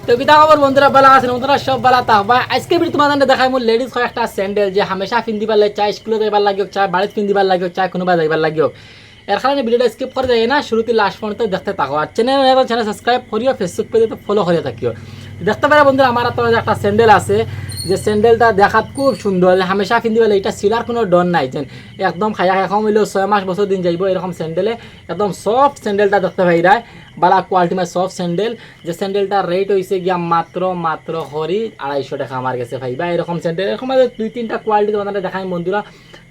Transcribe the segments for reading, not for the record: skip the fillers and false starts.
তো কিতা খবর বন্ধুরা, ভালো আছেন? বন্ধুরা সব ভালো থাকবা। আজকে ভিডিও তোমাদের দেখাই মু লেডিস একটা স্যান্ডেল যে হামেশা পিন্ধিবার লাগে, চাই স্কুলে যাইবার লাগিও, চাই বাড়িতে পিন্ধিবার লাগিও, চাই কোনোবা যাইবার লাগিও। এর কারণে ভিডিওটা স্কিপ করে যায় না, শুরুতে লাস্ট পর্যন্ত দেখতে থাকো। আর চ্যানেল সাবস্ক্রাইব করিও, ফেসবুক পেজে তো ফলো করে থাকিও। দেখতে পারে বন্ধুরা, আমার তো একটা স্যান্ডেল আছে, যে স্যান্ডেলটা দেখাত খুব সুন্দর, হামেশা পিন্ধিবার লাগে। এটা সিলার কোনো ডর নাই, যেন একদম খায়া খাওয়া মিলেও 6 মাস বছর দিন যাইব এরকম স্যান্ডেলে। একদম সফট স্যান্ডেলটা দেখতে পাইরায়, বালা কোয়ালিটি মানে সফট স্যান্ডেল। যে স্যান্ডেলটার রেট হয়েছে গিয়া মাত্র হরি 250 টাকা আমার কাছে ভাইবা। এরকম স্যান্ডেল এরকম 2-3টা কোয়ালিটি তোমাদের দেখাই বন্ধুরা।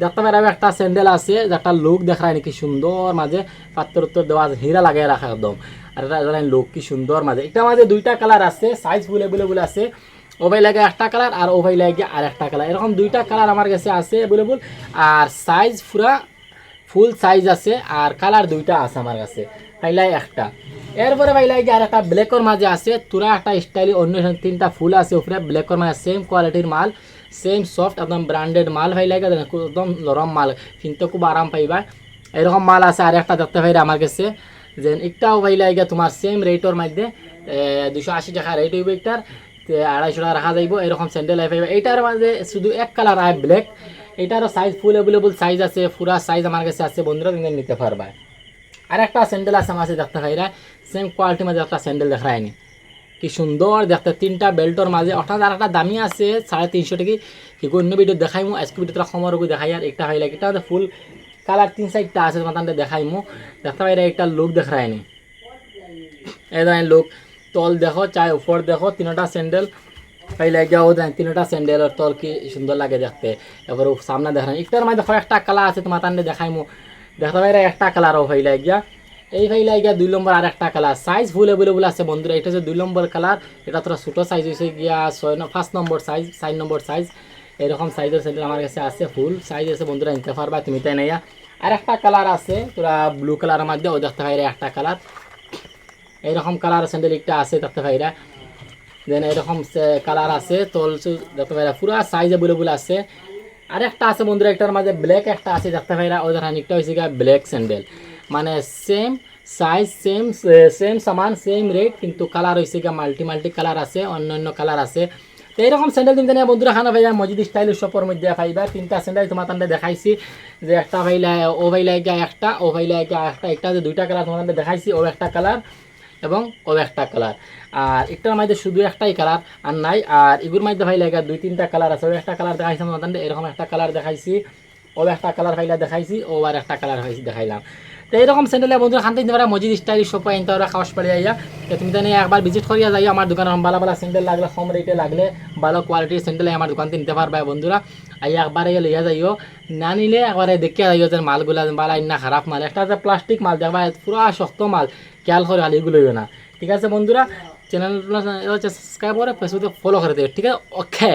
দেখতে পাই একটা স্যান্ডেল আছে, যে একটা লুক দেখায় নাকি সুন্দর, মাঝে পাত্র উত্তর দেওয়া হীরা লাগাই রাখা একদম। আর এটা লুক কি সুন্দর মাঝে। এটা মাঝে 2টা কালার আছে, সাইজ অ্যাভেলেবল আছে। ওভাই লাগে একটা কালার আর ওভাই লাগে আর একটা কালার, এরকম 2টা কালার আমার কাছে আছে অ্যাভেলেবল। আর সাইজ পুরা ফুল সাইজ আছে, আর কালার 2টা আছে আমার কাছে, পাইলাই একটা। এরপরে পাইলাই আর একটা ব্ল্যাকের মাঝে আছে, তোরা একটা স্টাইলি অন্য 3টা ফুল আছে উপরে ব্ল্যাকের মাঝে, সেম কোয়ালিটির মাল, সেম সফট একদম ব্র্যান্ডেড মাল পাইলাই, একদম নরম মাল, কিন্তু খুব আরাম পাইবা। এরকম মাল আছে। আর একটা দেখতে পাইরা আমার কাছে, যে একটাও পাইলাই তোমার সেম রেটের মধ্যে 280 টাকা রেট হইব, একটার 250 টাকা রাখা যাইব। এরকম স্যান্ডেল পাইবা। এইটার মাঝে শুধু এক কালার আয় ব্ল্যাক। এটারও সাইজ ফুল অ্যাভেলেবল সাইজ আছে, পুরা সাইজ আমার কাছে আছে বন্ধুরা, তুমি নিতে পারবা। আর একটা স্যান্ডেল আছে আমার কাছে দেখতে পাইরা, সেম কোয়ালিটির মাঝে একটা স্যান্ডেল দেখায়নি, কি সুন্দর দেখতে, 3টা বেল্টর মাঝে। অর্থাৎ আর একটা দামি আছে 350 টাকা, কি অন্য ভিডিও দেখাইমু, আজকে ভিডিওটা সময় দেখাই। আর একটা হইলে এটা ফুল কালার 3-4টা আছে, তোমাদের দেখাইমু। দেখতে পাইরা একটা লুক দেখায়নি, এই ধরনের লুক। তল দেখো, চাই উপর দেখো, 3টা স্যান্ডেল পাইলে গিয়াও দেন, 3টা স্যান্ডেলের তল কি সুন্দর লাগে দেখতে। এবার সামনে দেখাই, একটার মাঝে দেখো একটা কালার আছে, তোমার দেখাইমু। দেখতে পাইরা একটা কালারও হইলে গিয়া, এই ফাইলে গিয়া 2 নম্বর আর একটা কালার, সাইজ ফুল অ্যাভেলেবল আছে বন্ধুরা। এটা হচ্ছে 2 নম্বর কালার, এটা তোরা ছোটো সাইজ হয়েছে গিয়া 5 নম্বর সাইজ, 4 নম্বর সাইজ। এরকম সাইজের স্যান্ডেল আমার কাছে আছে, ফুল সাইজ আছে বন্ধুরা, নিতে পারবা তুমি, তাই নাইয়া। আর একটা কালার আছে তোরা ব্লু কালারের মধ্যে, ও দেখতে পাইরা একটা কালার, এইরকম কালার স্যান্ডেল একটা আছে দেখতে পাইরা। দেন এরকম কালার আছে, তল দেখতে পাইরা পুরা সাইজ অ্যাভেলেবল আছে। আর একটা আছে বন্ধুরা, একটার মাঝে ব্ল্যাক একটা আছে দেখতে পাইরা, ওই ধরেন একটা হয়েছে গিয়া ব্ল্যাক স্যান্ডেল, মানে সেম সাইজ, সেম সামান, সেম রেট, কিন্তু কালার হয়েছে গিয়া মাল্টি কালার আছে, অন্য কালার আছে। তো এইরকম স্যান্ডেল তুমি জানিয়া বন্ধুরা খানা পাইবা মসজিদ স্টাইলের শপের মধ্যে পাইবা। 3টা স্যান্ডেল তোমার তান্ডে দেখাইছি, যে একটা ভাইলা ও ভাইলা গিয়া একটা, ও ভাইলা গিয়া একটা যে 2টা কালার তোমার তান্ডে দেখাইছি, ও একটা কালার এবং ও একটা কালার। আর একটার মধ্যে শুধু একটাই কালার আর নাই। আর এগুর মধ্যে ভাই লাগে 2-3টা কালার আছে, ও একটা কালার দেখাইছি আমাদের, এরকম একটা কালার দেখাইছি, ও একটা কালার ভাইলা দেখাইছি, ও আর একটা কালার হয়েছি দেখাইলাম। তো এইরকম স্যান্ডেলে বন্ধুরা খান থেকে পারা মসজিদ স্টাইল শপ আনতে ওরা খাওয়াস পড়ে যাইয়া। তো তুমি তো একবার ভিজিট করিয়া যাই আমার দোকানে, ভালো স্যান্ডেল লাগলে, কম রেটে লাগলে, ভালো কোয়ালিটির স্যান্ডেল আমার দোকান থেকে নিতে পারবে বন্ধুরা। আইয়া একবারে লইয়া যাইও, না নিলে একবারে দেখিয়া যাইও যে মালগুলা বালা ইন্না খারাপ মাল, একটা যে প্লাস্টিক মাল দেখবা পুরো শক্ত মাল, খেয়াল করে আলিগুলো না। ঠিক আছে বন্ধুরা, চ্যানেল সাবস্ক্রাইব করে ফেসবুকে ফলো করে দেবে, ঠিক আছে? ওকে।